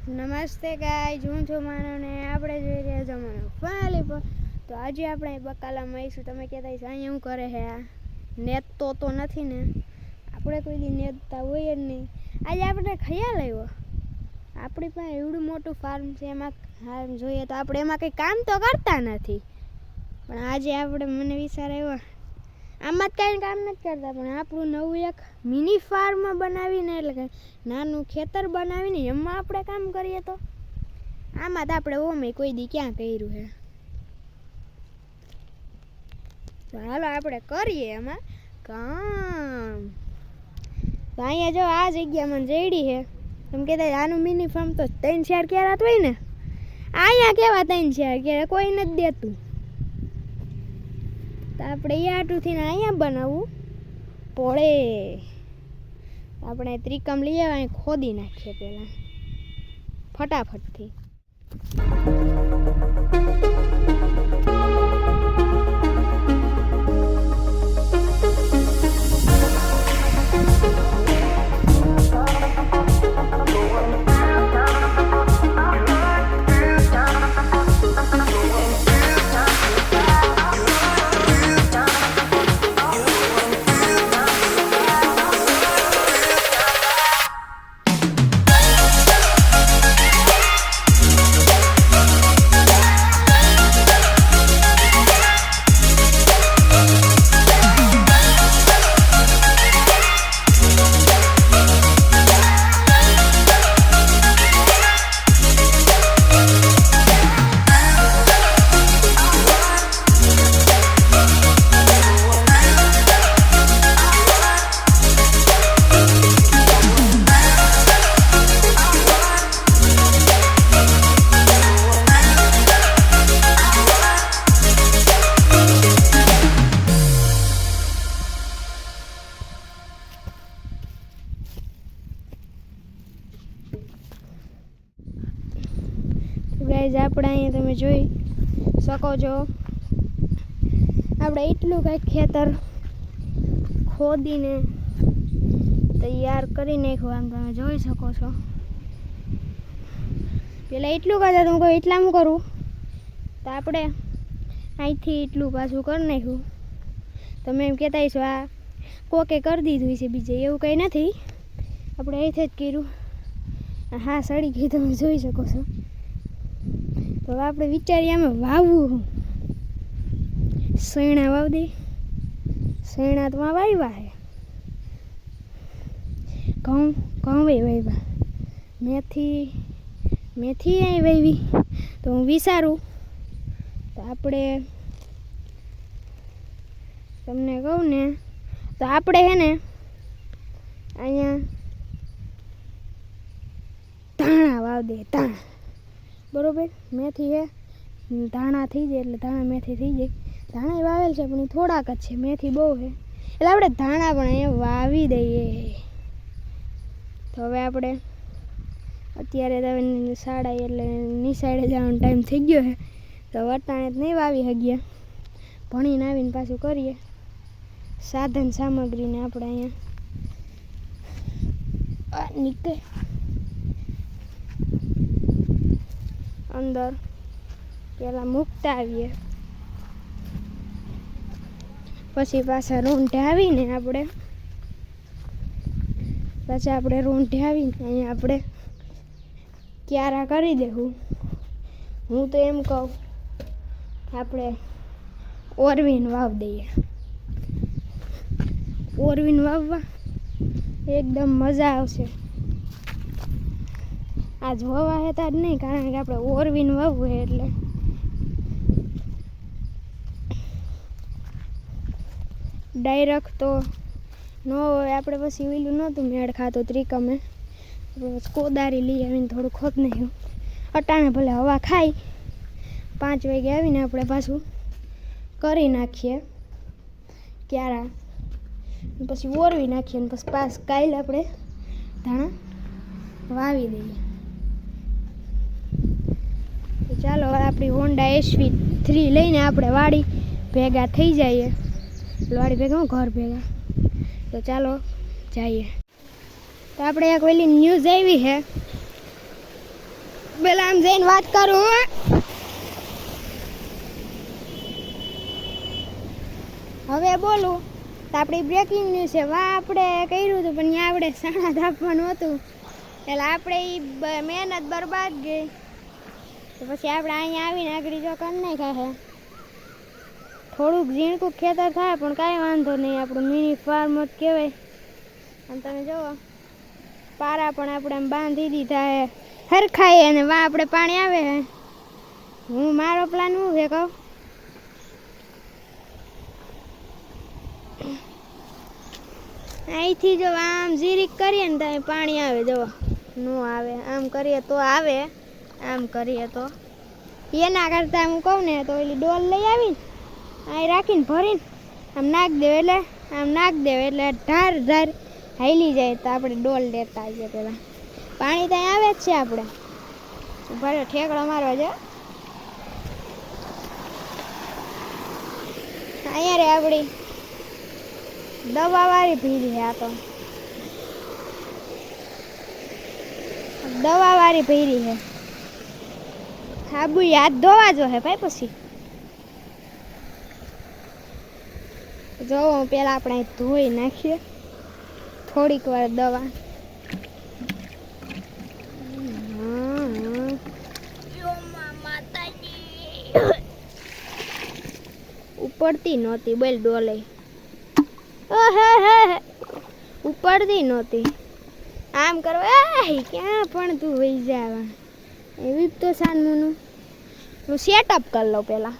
નમસ્તે ગાઈસ, હું છું માનવ ને આપણે જોઈ રહ્યા છો મને ફાલી પર. તો આજે આપણે બકાલામાં આવીશું. તમે કહેતા છો અહીંયા શું કરે છે આ નેત તો નથી ને? આપણે કોઈ દી નેતતા હોય જ નહીં. આજે આપણે ખ્યાલ આવ્યો આપણી પાસે એવડું મોટું ફાર્મ છે, એમાં હાલ જોઈએ તો આપણે એમાં કંઈ કામ તો કરતા નથી, પણ આજે આપણે મને વિચાર આવ્યો આમાં જ કાંઈ કામ નથી કરતા, પણ આપણું નવું એક મિની ફાર્મ બનાવીને, એટલે કે નાનું ખેતર બનાવીને એમાં આપણે કામ કરીએ તો આમાં તો આપણે ઓમે કોઈ દી ક્યાં કર્યું છે. તો હાલો આપણે કરીએ એમાં કામ. તો અહીંયા જો આ જગ્યામાં જઈડી છે. તમે કહેતા આનું મિની ફાર્મ તો 3-4 કેરાત હોય ને, અહીંયા કેવા 3-4 કેરા કોઈ નથી દેતું. તો આપણે એ આટુંથી અહીંયા બનાવવું પડે. આપણે ત્રિકમ લઈ આવે ખોદી નાખીએ પહેલાં ફટાફટથી. ગાઈઝ આપણે અહીંયા તમે જોઈ શકો છો, આપણે એટલું કંઈક ખેતર ખોદીને તૈયાર કરી નાખ્યું. આમ તમે જોઈ શકો છો. પેલા એટલું કરતા હું કહું એટલા હું કરું, તો આપણે અહીંથી એટલું પાછું કરી નાખ્યું. તમે એમ કહેતા છો આ કોકે કરી દીધું છે, બીજે એવું કંઈ નથી, આપણે અહીંથી જ કર્યું. હા સડી ગઈ તમે જોઈ શકો છો. તો આપણે વિચારીએ આમાં વાવવું શેણા વાવ દે. શેણા તો વાવ્યા છે, ઘઉં વાવ્યા, મેથી અહીં વાવી. તો હું વિચારું તો આપણે તમને કહું ને, તો આપણે છે ને અહીંયા ધાણા વાવ દે. ધાણા બરોબર, મેથી છે, ધાણા થઈ જાય એટલે ધાણા મેથી થઈ જાય. ધાણા વાવેલ છે પણ એ થોડાક જ છે, મેથી બહુ છે, એટલે આપણે ધાણા પણ અહીંયા વાવી દઈએ. તો હવે આપણે અત્યારે તો શાળા એટલે નિશાળે જવાનો ટાઈમ થઈ ગયો છે, તો વટાણે જ નહીં વાવી શકીએ. ભણીને આવીને પાછું કરીએ. સાધન સામગ્રીને આપણે અહીંયા નીકળે અંદર પહેલાં મૂકતા આવીએ, પછી પાછા રૂંઢે આવીને આપણે અહીંયા આપણે ક્યારા કરી દેવું. હું તો એમ કહું આપણે ઓરવીન વાવ દઈએ. ઓરવીન વાવવા એકદમ મજા આવશે. આજ હવા હતા જ નહીં, કારણ કે આપણે ઓરવીન વાવવું છે એટલે. ડાયરેક્ટ તો ન હોય, આપણે પછી ઓલું નહોતું મેળ ખાતો ત્રિકમે, કોદારી લઈ આવીને થોડું ખોદ નાખ્યું. અટાણે ભલે હવા ખાઈ, 5 વાગે આવીને આપણે પાછું કરી નાખીએ ક્યારા, પછી ઓરવી નાખીએ ને પછી કાલે આપણે ધાણા વાવી દઈએ. તો ચાલો આપણી હોન્ડા SV3 લઈને આપણે વાડી ભેગા થઈ જઈએ. વાડી ભેગા હું ઘર ભેગા. તો ચાલો જઈએ. તો આપણે એક ઓલી ન્યૂઝ આવી છે પેલા આમ જઈને વાત કરું હો. હવે બોલું તો આપણી બ્રેકિંગ ન્યૂઝ છે. વાહ આપણે કર્યું હતું પણ ત્યાં આપણે સાણા ધાપવાનું હતું એટલે આપણે એ મહેનત બરબાદ ગઈ. તો પછી આપણે અહીંયા આવીને આગળ જો કરી નાખ્યા છે. થોડુંક ઝીણકું ખેતર થાય પણ કાંઈ વાંધો નહીં, આપણું મિની ફાર્મ જ કહેવાય. અને તમે જુઓ પારા પણ આપણે આમ બાંધી દીધા હે હરખાઈ, અને વાં આપણે પાણી આવે હે. હું મારો પ્લાન શું છે કહું, અહીંથી જો આમ જીરીક કરીએ ને તો પાણી આવે, જુઓ ન આવે, આમ કરીએ તો આવે, આમ કરીએ તો. એના કરતાં હું કહું ને તો ઓલી ડોલ લઈ આવીને અહીં રાખીને ભરીને આમ નાખ દેવે, એટલે આમ નાખ દેવે એટલે ધાર ધાર હાલી જાય. તો આપણે ડોલ લેતા આવીએ. પહેલાં પાણી ત્યાં આવે જ છે, આપણે ભરે ઠેકડો મારવા જાય. અહીંયા રે આપણી દવાવાળી ભીરી છે. આ તો દવાવાળી ભીરી છે. હાબુ હાથ ધોવા જો હે ભાઈ. પછી જો પેલા આપણે ધોઈ નાખીએ થોડીક વાર દવા. ઉપડતી નહોતી બોલ ડોલે, ઉપડતી નહોતી. આમ કરવા ક્યાં પણ તું વહી જવા એવી તો સાનમુનું હું સેટઅપ કરી લઉં પેલા.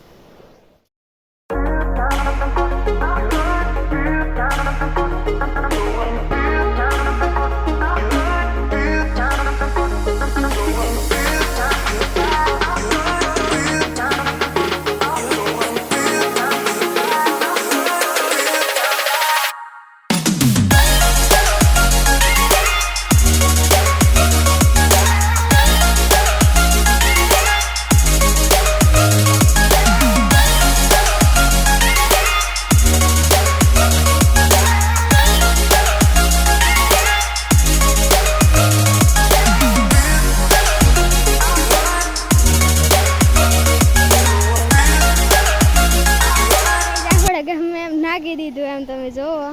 નાખી દીધું એમ તમે જોવો.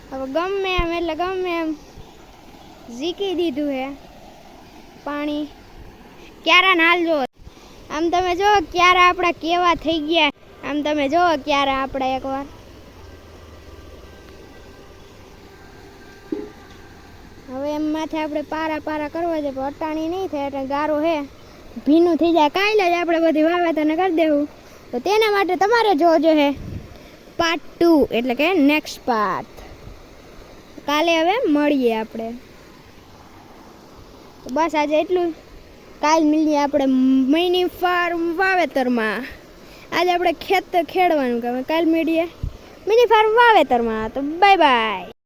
હવે ગમે એમ એટલે ગમે એમ ઝીકી દીધું હે પાણી. ક્યારા નાલજો આમ તમે જો ક્યારા આપણા કેવા થઈ ગયા. આમ તમે જો ક્યારા આપણા એકવાર હવે એમ માથે આપણે પારા પારા કરવા છે પણ અટાણી નહીં થાય એટલે ગારો હે ભીનું થઈ જાય. કાલે જ આપણે બધી વાવેતરને કરી દેવું. તો તેના માટે તમારે જોજો હે પાર્ટ 2 એટલે કે નેક્સ્ટ પાર્ટ. કાલે હવે મળીએ આપણે. તો બસ આજે એટલું. કાલ મળીએ આપણે મિની ફાર્મ વાવેતરમાં. આજે આપણે ખેતર ખેડવાનું કામ. કાલ મળીએ મિની ફાર્મ વાવેતરમાં. તો બાય બાય.